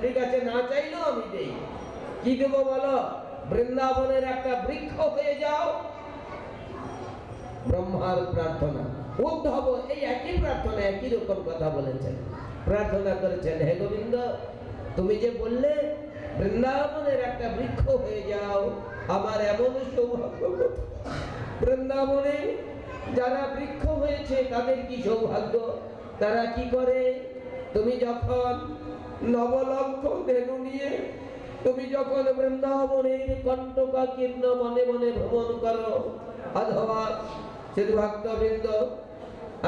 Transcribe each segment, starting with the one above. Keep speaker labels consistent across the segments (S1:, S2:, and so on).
S1: ঠিক আছে, না চাইলেও আমি দেই। কি দেবো বলো? বৃন্দাবনের একটা বৃক্ষ হয়ে যাও। ব্রহ্মার প্রার্থনা, উদ্ধব এই একই প্রার্থনা, একই রকম কথা বলেছেন, প্রার্থনা করেছেন, হে গোবিন্দ, তুমি যে বললে বৃন্দাবনের একটা বৃক্ষ হয়ে যাও, আমার এমন সৌভাগ্য। বৃন্দাবনে যারা বৃক্ষ হয়েছে তাদের কি সৌভাগ্য, তারা কি করে? তুমি যখন নবলক্ষ ধেনু নিয়ে তুমি যখন বৃন্দাবনের কণ্টকা কীর্ণ মনে মনে ভ্রমণ করো, অথবা শুধু ভক্তবৃন্দ,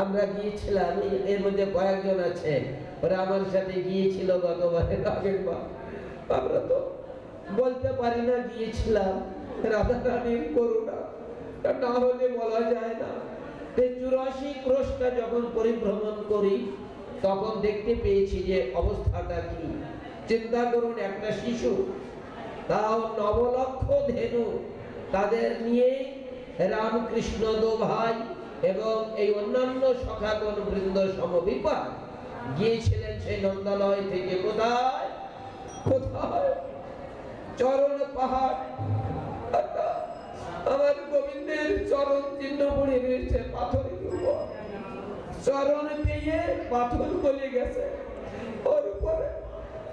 S1: আমরা গিয়েছিলাম, এর মধ্যে কয়েকজন আছে, ওরা আমার সাথে গিয়েছিল গতবারের আগের বার। আমরা তো বলতে পারি না গিয়েছিলাম, রাধা রানীর করুণা না হলে বলা যায় না। 84 ক্রোশটা যখন পরিভ্রমণ করি তখন দেখতে পেয়েছি যে অবস্থাটা কি। চিন্তা করুন, একটা শিশু, তাও নবলক্ষ ধেনু, তাদের নিয়ে রামকৃষ্ণ দো ভাই এবং এই অন্যান্য সখাগণ বৃন্দ সমবিপাক গিয়েছিলেন সেই নন্দালয় থেকে। কোথায় কোথায়? চরণ পাহাড়। আমার গোবিন্দের চরণ চিহ্ন পড়ে রয়েছে পাথরের উপর, চরণ পেয়ে পাথর গলে গেছে। ওর উপরে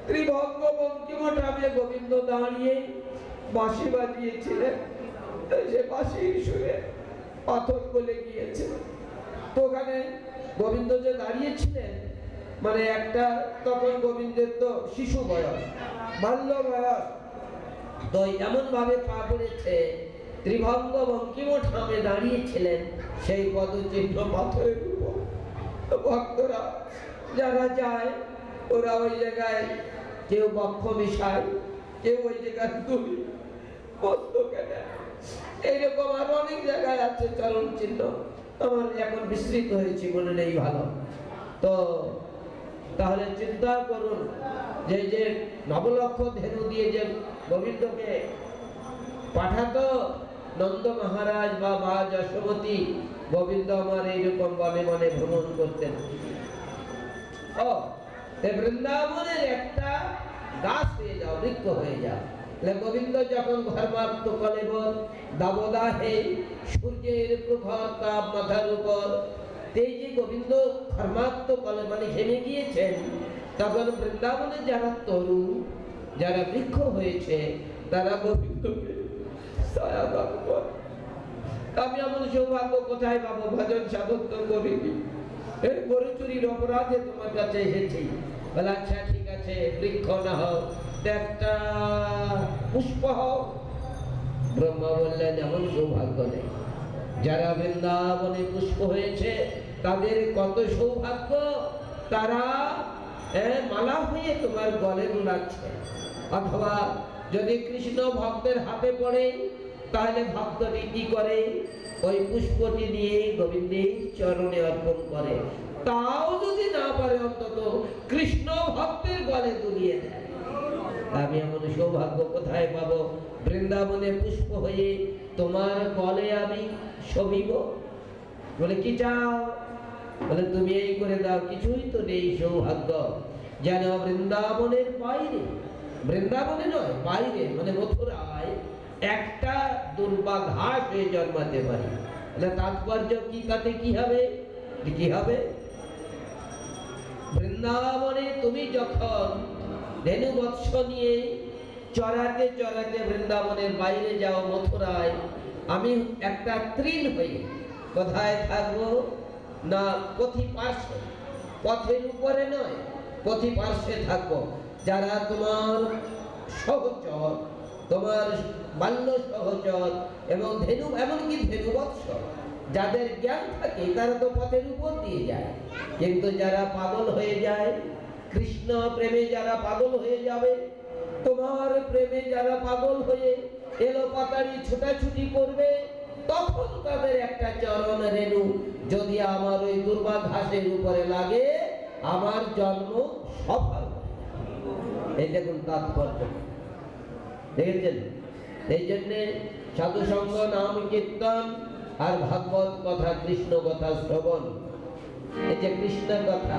S1: ত্রিভঙ্গ বঙ্কিমঠামে গোবিন্দ দাঁড়িয়ে বাঁশি বাজিয়েছিলেন, সে বাঁশির সুরে পাথর গলে গিয়েছে। তো ওখানে গোবিন্দ যে দাঁড়িয়েছিলেন, মানে একটা, তখন গোবিন্দের তো শিশু বয়স, বাল্য বয়স, তো এমন ভাবে পা পড়েছে, ত্রিভঙ্গ বঙ্কিমঠামে দাঁড়িয়েছিলেন সেই পদচিহ্ন পাথরের উপর। ভক্তরা যারা যায়, ওরা ওই জায়গায় কেউ বক্ষ মিশায়, কেউ ওই জায়গায় দুলি মস্তকে নেয়, এইরকম আরো অনেক জায়গায় আছে চরণ চিহ্ন। আমার এখন বিস্মৃত হয়েছি, মনে নেই ভালো। তো তাহলে চিন্তা করুন, যে নবলক্ষ ধেনু দিয়ে যে গোবিন্দকে পাঠাতো নন্দ মহারাজ বা মা যশোমতী, গোবিন্দ আমার এইরকম মনে মনে ভ্রমণ করতেন। ও বৃন্দাবনের একটা গাছ হয়ে যাও, বৃক্ষ হয়ে যাও। গোবিন্দ যখন ধর্মাত্ম কলেবর দাবদাহে সূর্যের প্রখর তাপ মাথার উপর তেজে গোবিন্দ ধর্মাত্ম কলে মানে ঘেমে গিয়েছেন, তখন বৃন্দাবনে যারা তরু, যারা বৃক্ষ হয়েছে, তারা গোবিন্দকে ছায়া দান করে। আমি এমন সৌভাগ্য কোথায় পাবো? ভজন সাধন তো করিনি, গরু চুরির অপরাধে তোমার কাছে এসেছি। বলে আচ্ছা ঠিক আছে, বৃক্ষ না হোক, একটা পুষ্প হোক। ব্রহ্মা বললেন এমন সৌভাগ্য নেই। যারা বৃন্দাবনে পুষ্প হয়েছে তাদের কত সৌভাগ্য, তারা মালা হয়ে তোমার গলে রাখছে। অথবা যদি কৃষ্ণ ভক্তের হাতে পড়ে, তাহলে ভক্তটি কি করে? ওই পুষ্পটি নিয়ে গোবিন্দের চরণে অর্পণ করে। তাও যদি না পারে, অন্তত কৃষ্ণ ভক্তের গলে দুলিয়ে দেয়। আমি এমন সৌভাগ্য কোথায় পাবো? বৃন্দাবনে পুষ্প হয়ে তোমার গলে আমি শোভিব। বলে কি চাও? বলে তুমি এই করে দাও। কিছুই তো নেই সৌভাগ্য, যেন বৃন্দাবনের বাইরে, বৃন্দাবনে নয় বাইরে, মানে মথুরায় একটা দুর্বা ঘাস হয়ে জন্মাতে পারি। তাৎপর্য কি? তাতে কি হবে? কি হবে? বৃন্দাবনে তুমি যখন ধেনু বৎস নিয়ে চড়াতে চড়াতে বৃন্দাবনের বাইরে যাও মথুরায়, আমি একটা তৃণ হয়ে কোথায় থাকবো? না পথি পার্শ্বে, পথের উপরে নয়, পথি পার্শ্বে থাকবো। যারা তোমার সহচর, তোমার বাল্য সহচর এবং ধেনু, এমনকি ধেনু বৎস যাদের জ্ঞান থাকে, তারা তো পথের উপর দিয়ে যায়। কিন্তু যারা পাগল হয়ে যায়, কৃষ্ণ প্রেমে যারা পাগল হয়ে যাবে, তোমার প্রেমে যারা পাগল হয়ে এলো পাতাড়ি ছোটাছুটি করবে, তখন তাদের একটা চরণ রেণু যদি আমার ওই দুর্বা ঘাসের উপরে লাগে, আমার জন্ম সফল। এই দেখুন তাৎপর্য, দেখেছেন? এই জন্যে সাধু সঙ্গ, নাম কীর্তন আর ভাগবত কথা, কৃষ্ণ কথা শ্রবণ। এই যে কৃষ্ণ কথা,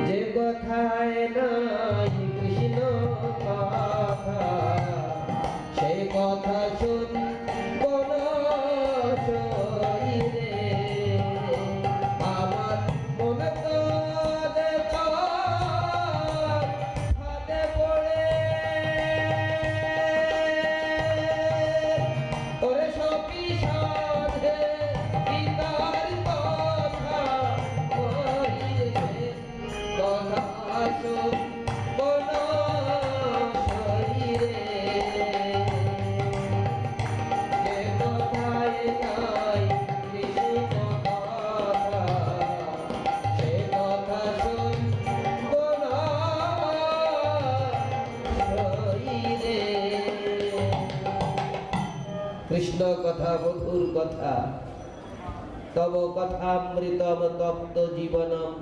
S1: যে কথায় নাই
S2: কৃষ্ণ কথা, মধুর কথা। তব কথামৃতম তপ্ত জীবনম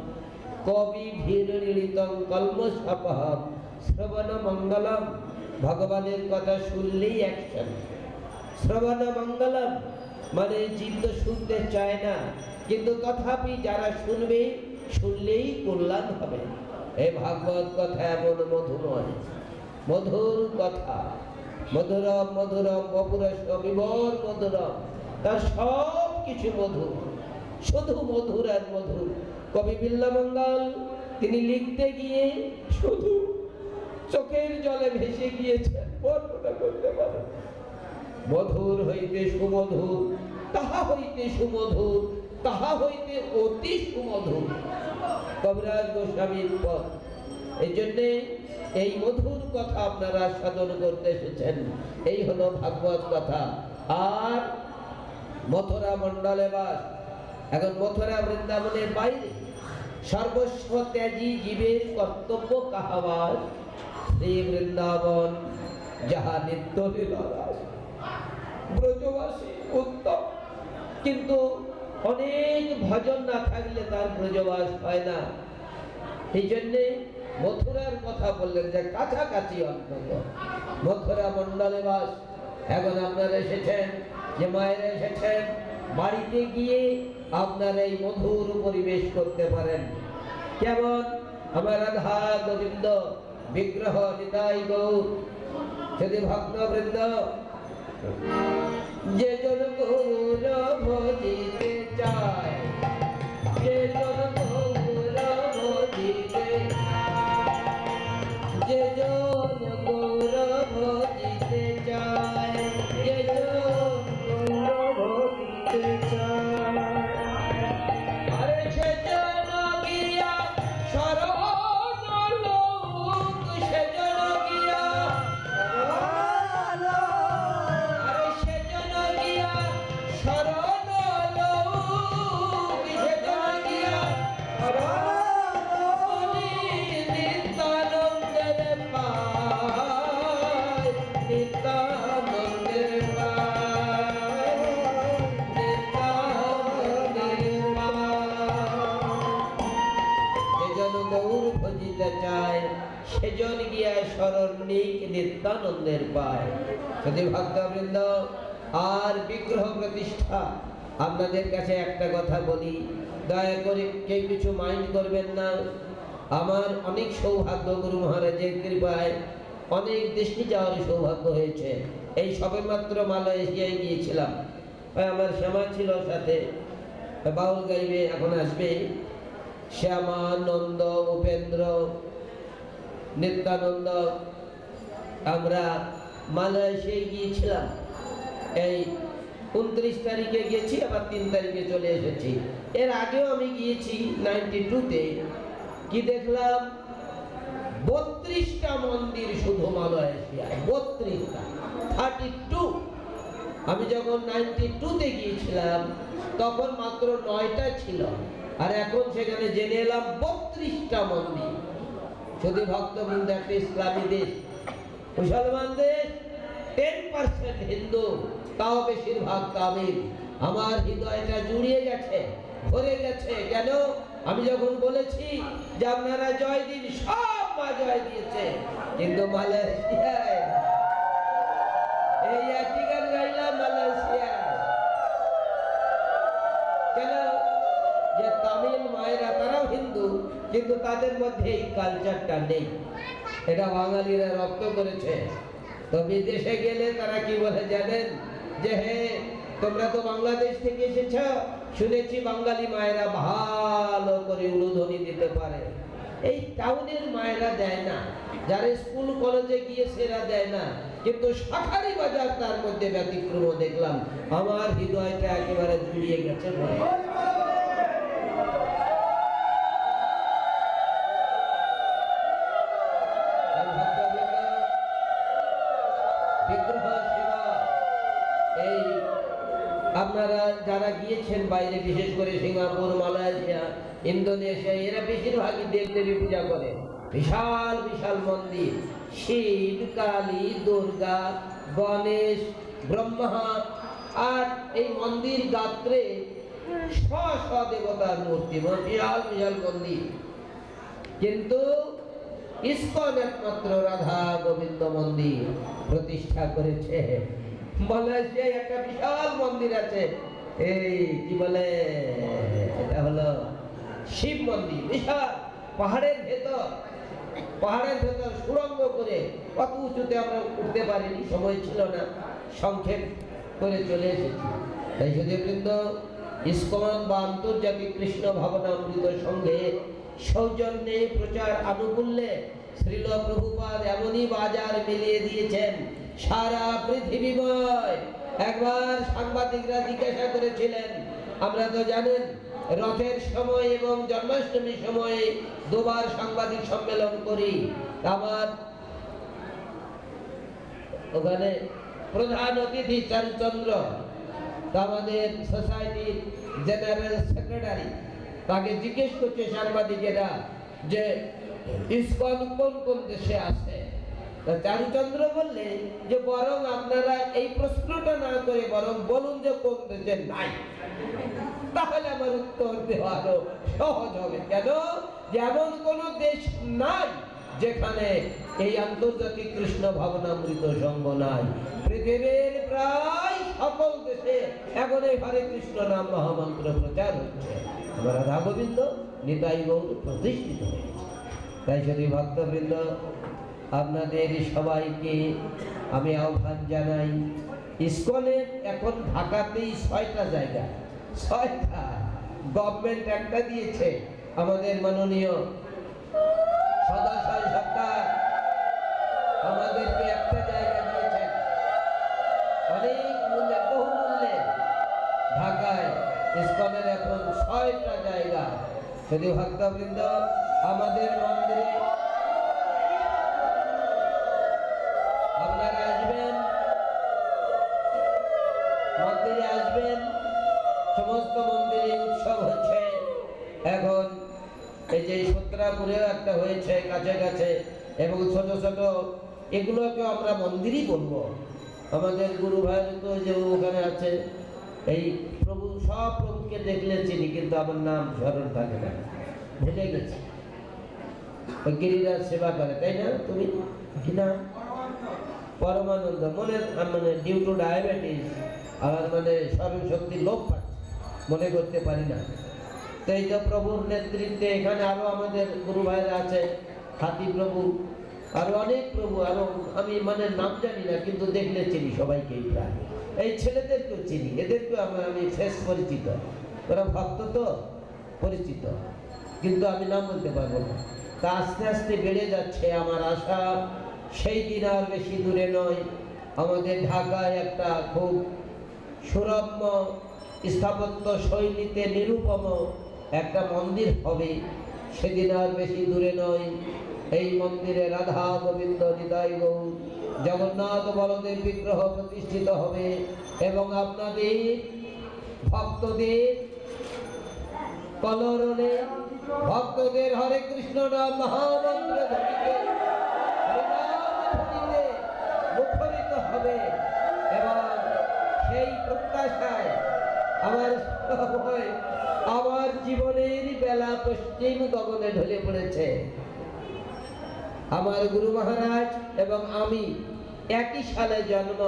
S2: কবি ভীরনীড়িতং কলমশাপহম শ্রবণ মঙ্গলম। ভগবানের কথা শুনলেই অ্যাকশন। শ্রবণ মঙ্গলম মানে জীব শুনতে চায় না, কিন্তু তথাপি যারা শুনবে, শুনলেই কল্যাণ হবে। এই ভাগবত কথা এমন মধুময়, মধুর কথা। মধুরম মধুরম বপুরস বিভোর মধুরম, তার সব কিছু মধুর, শুধু মধুর আর মধুর। কবি বিল্বমঙ্গল তিনি লিখতে গিয়ে শুধু চোখের জলে ভেসে গিয়েছেন, বর্ণনা করতে পারেন। মধুর হইতে সুমধুর, তাহা হইতে সুমধুর, তাহা হইতে অতি সুমধুর, কবিরাজ গোস্বামীর পদ। এই জন্যে এই মধুর কথা আপনারা সাধন করতে এসেছেন। এই হলো ভাগবত কথা। আর মথুরা মণ্ডলে বাস। এখন মথুরা বৃন্দাবনের বাইরে সর্বস্ব ত্যাগী জীবের কর্তব্য কাহাবার শ্রী বৃন্দাবন, যাহা নিত্য লীলারাস। ব্রজবাসী উত্তম, কিন্তু অনেক ভজন না থাকলে তার ব্রজবাস হয় না। এই জন্যে মথুরার কথা বললেন যে কাছাকাছি অন্তত মথুরা মণ্ডলে বাস। এখন আপনারা এসেছেন, যে মায়েরা এসেছেন, বাড়িতে গিয়ে আপনারা এই মধুর পরিবেশ করতে পারেন। কেমন আমার রাধা গোবিন্দ বিগ্রহ নিতাই গৌর, যদি ভক্তবৃন্দ যে জন গৌর ভজিতে চায়, যে জন গৌর ভজিতে, যে জন গৌর ভজিতে চায়, যে জন গৌর ভজিতে চায়, আরে সে জন গিয়া শরণ লোক, সে জন গিয়া, আরে সে জন গিয়া শরণ লোক, সে জন গিয়া শরণ নিত্যানন্দের পায়, নিত্যানন্দের পায়, নিত্যানন্দের পায়। যেজন গৌর ভজিতে চায়, সেজন গিয়া শরণ্যিক নিত্যানন্দের পায়। যদি ভক্তবৃন্দ, আর বিগ্রহ প্রতিষ্ঠা, আপনাদের কাছে একটা কথা বলি, দয়া করে কেউ কিছু মাইন্ড করবেন না। আমার অনেক সৌভাগ্য, গুরু মহারাজের কৃপায় অনেক দেশে যাওয়ার সৌভাগ্য হয়েছে। এই সবে মাত্র মালয়েশিয়ায় গিয়েছিলাম। আমার শ্যামা ছিল সাথে, বাউল গাইবে, এখন আসবে। শ্যামা, নন্দ, উপেন্দ্র, নিত্যানন্দ, আমরা মালয়েশিয়ায় গিয়েছিলাম। এই 29 তারিখে গেছি, আবার 3 তারিখে চলে এসেছি। এর আগেও আমি গিয়েছি 92-তে। কি দেখলাম? 32টা মন্দির শুধু মালয়েশিয়ায়, 32টা, 32। আমি যখন 92-তে গিয়েছিলাম তখন মাত্র 9টা ছিল, আর এখন সেখানে জেনে এলাম 32টা মন্দির। শুধু ভক্তবৃন্দ, একটা ইসলামী দেশ, মুসলমান দেশ, 10% হিন্দু, তাও বেশিরভাগ তামিল। আমার হৃদয়টা জুড়িয়ে গেছে, ভরে গেছে। কেন? আমি যখন বলেছি যে আপনারা জয় দিন, সব মা জয় দিয়েছে। কিন্তু মালয়েশিয়ায় এই একই গান গাইলাম মালয়েশিয়ায়। কেন? যে তামিল মায়েরা, তারাও হিন্দু, কিন্তু তাদের মধ্যে এই কালচারটা নেই। এটা বাঙালিরা রপ্ত করেছে। তো বিদেশে গেলে তারা কি বলে জানেন? যে হে, তোমরা তো বাংলাদেশ থেকে এসেছ, শুনেছি বাঙালি মায়েরা ভালো করে উলুধ্বনি দিতে পারে। এই টাউনের মায়েরা দেয় না, যারা স্কুল কলেজে গিয়েছে এরা দেয় না, কিন্তু শাখারি বাজার তার মধ্যে ব্যতিক্রম দেখলাম। আমার হৃদয়টা একেবারে জুড়িয়ে গেছে। আপনারা যারা গিয়েছেন বাইরে, বিশেষ করে সিঙ্গাপুর, মালয়েশিয়া, ইন্দোনেশিয়া, এরা বেশিরভাগই দেবদেবী পূজা করে। বিশাল বিশাল মন্দির, শিব, কালী, দুর্গা, গণেশ, ব্রহ্মা, আর এই মন্দির গাত্রে শ শ দেবতার মূর্তি, বিশাল বিশাল মন্দির। কিন্তু ইসকন একমাত্র রাধা গোবিন্দ মন্দির প্রতিষ্ঠা করেছে। মালয়েশিয়ায় একটা বিশাল মন্দির আছে, এই কি বলে, এটা হলো শিব মন্দির, বিশাল পাহাড়ের ভেতর, পাহাড়ের ভেতর সুড়ঙ্গ করে, কত উঁচুতে আমরা উঠতে পারিনি, সময় ছিল না, সংক্ষেপ করে চলে এসেছি। তাই সুধীবৃন্দ, ইসকন বা আন্তর্জাতিক কৃষ্ণ ভাবনামৃত সঙ্গে সৌজন্যে প্রচার আনুকূল্যে শ্রীল প্রভুপাদ এমনই বাজার মিলিয়ে দিয়েছেন সারা পৃথিবীময়। একবার সাংবাদিকরা জিজ্ঞাসা করেছিলেন, আমরা তো জানেন রথের সময় এবং জন্মাষ্টমীর সময়ে দুবার সাংবাদিক সম্মেলন করি। আমার ওখানে প্রধান অতিথি চারুচন্দ্র, আমাদের সোসাইটির জেনারেল সেক্রেটারি, তাকে জিজ্ঞেস করছে সাংবাদিকেরা যে ইসকন কোন কোন দেশে আছে। চারুচন্দ্র বললে যে বরং আপনারা এই প্রশ্নটা না করে বরং বলুন যে কোন দেশে নাই, তাহলে আমার উত্তর দেওয়া আরো সহজ হবে। কেন? যেমন কোন দেশ নাই যেখানে এই আন্তর্জাতিক কৃষ্ণ ভাবনামৃত সংঘ নাই। পৃথিবীর প্রায় সকল দেশে এখন এই হরে কৃষ্ণ নাম মহামন্ত্র প্রচার হচ্ছে। আমার রাধা গোবিন্দ নিতাই গৌর প্রতিষ্ঠিত হয়েছে। তাই যদি ভক্তবৃন্দ, আপনাদের সবাইকে আমি আহ্বান জানাই, ইসকনের এখন ঢাকাতেই 6টা জায়গা, 6টা, গভর্নমেন্ট একটা দিয়েছে, আমাদের মাননীয় সদাশয় সরকার আমাদেরকে একটা জায়গা দিয়েছেন, অনেক মূল্যে, বহু মূল্যে। ঢাকায় ইসকনের এখন 6টা জায়গা। যদি ভক্তবৃন্দ আমাদের মন্দিরে আপনারা আসবেন, মন্দিরে আসবেন, সমস্ত মন্দিরে উৎসব হচ্ছে। এখন এই যে সত্রাপুরেও একটা হয়েছে কাছে কাছে, এবং ছোট ছোট, এগুলোকে আমরা মন্দিরই বলবো। আমাদের গুরু ভাই তো যে ওখানে আছে, এই প্রভু, সব প্রভুকে দেখলে চিনি, কিন্তু আমার নাম স্মরণ থাকে না, ভুলে গেছি। গিরিরাজ সেবা করে, তাই না? তুমি কি না? পরমানন্দ, মানে ডিউ টু ডায়াবেটিস আমার মানে স্মরণশক্তি লোপ পাচ্ছে, মনে করতে পারি না। তো এই যে প্রভুর নেতৃত্বে এখানে আরো আমাদের গুরু ভাইরা আছে, হাতি প্রভু, আরো অনেক প্রভু, আরো আমি মানে নাম জানি না, কিন্তু দেখলে চিনি সবাইকেই প্রায়। এই ছেলেদেরকেও চিনি, এদেরকেও আমি ফেস পরিচিত, ওরা ভক্ত তো পরিচিত, কিন্তু আমি নাম বলতে পারবো না। তা আস্তে আস্তে বেড়ে যাচ্ছে। আমার আশা সেই দিন আর বেশি দূরে নয়, আমাদের ঢাকায় একটা খুব সুরম্য স্থাপত্য শৈলীতে নিরুপম একটা মন্দির হবে, সেদিন আর বেশি দূরে নয়। এই মন্দিরে রাধা গোবিন্দ নিতাই গৌর জগন্নাথ বলদেব বিগ্রহ প্রতিষ্ঠিত হবে, এবং আপনাদের ভক্তদের কলরণে, ভক্তদের হরে কৃষ্ণ নাম মহামন্ত্র ধ্বনিতে মুখরিত হবে। এবং সেই প্রত্যাশায় আমার জীবনের বেলা পশ্চিম গগনে ঢলে পড়েছে। আমার গুরু মহারাজ এবং আমি একই সালে জন্ম,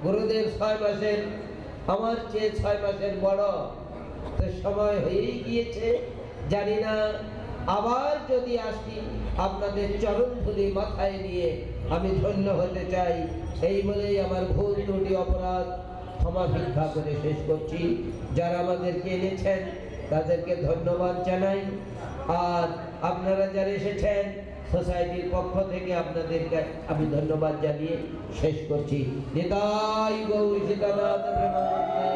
S2: গুরুদেব 6 মাসের, আমার চেয়ে 6 মাসের বড়। তো সময় হয়েই গিয়েছে, জানি না আবার যদি আসি আপনাদের চরণ ধুলি মাথায় নিয়ে আমি ধন্য হতে চাই। এই বলেই আমার ভুল ত্রুটি অপরাধ ক্ষমা ভিক্ষা করে শেষ করছি। যারা আমাদেরকে এনেছেন তাদেরকে ধন্যবাদ জানাই, আর আপনারা যারা এসেছেন সোসাইটির পক্ষ থেকে আপনাদেরকে আমি ধন্যবাদ জানিয়ে শেষ করছি। নিতাই গৌর সীতানাথ প্রেমানন্দে।